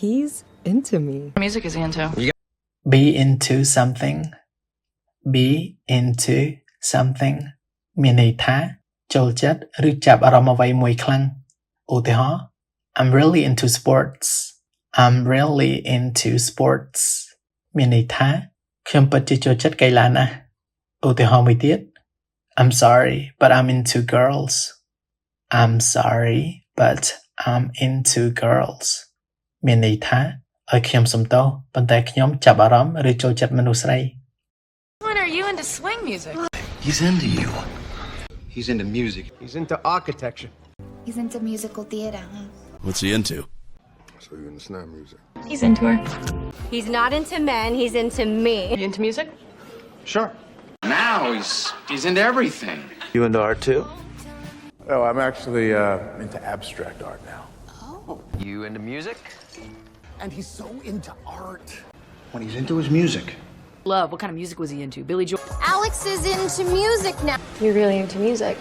He's into me. What music is he into? Be into something. Be into something មានន័យថាចូលចិត្តឬចាប់អារម្មណ៍អ្វីមួយខ្លាំងឧទាហរណ៍ I'm really into sports. I'm really into sports មានន័យថាខ្ញុំពិតជាចូលចិត្តកីឡាណាស់ឧទាហរណ៍មួយទៀត I'm sorry but I'm into girls. I'm sorry but I'm into girls មានន័យថាឲ្យខ្ញុំសុំទោសប៉ុន្តែខ្ញុំចាប់អារម្មណ៍ឬចូលចិត្តមនុស្សស្រី When are you into swing music? He's into you. He's into music. He's into architecture. He's into musical theater. What's he into? So you're into snap music. He's into her. He's not into men, he's into me. You into music? Sure. Now he's into everything. You into art too? Oh, I'm actually into abstract art now. Oh. You into music? And he's so into art. When he's into his music. Love. What kind of music was he into? Billy Joel? Alex is into music now. You're really into music.